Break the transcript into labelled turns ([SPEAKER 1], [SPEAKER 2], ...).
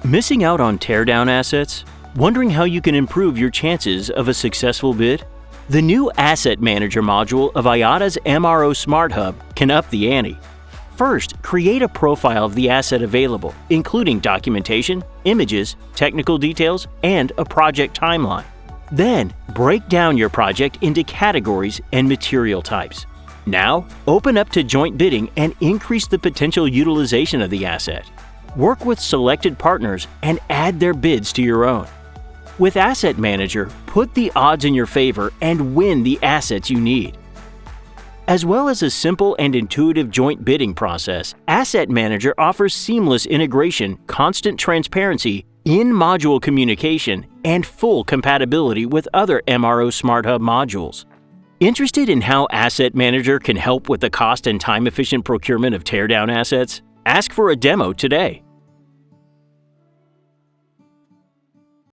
[SPEAKER 1] Missing out on teardown assets? Wondering how you can improve your chances of a successful bid? The new Asset Manager module of IATA's MRO SmartHub can up the ante. First, create a profile of the asset available, including documentation, images, technical details, and a project timeline. Then, break down your project into categories and material types. Now, open up to joint bidding and increase the potential utilization of the asset. Work with selected partners and add their bids to your own. With Asset Manager, put the odds in your favor and win the assets you need. As well as a simple and intuitive joint bidding process, Asset Manager offers seamless integration, constant transparency, in-module communication, and full compatibility with other MRO SmartHub modules. Interested in how Asset Manager can help with the cost and time-efficient procurement of teardown assets? Ask for a demo today.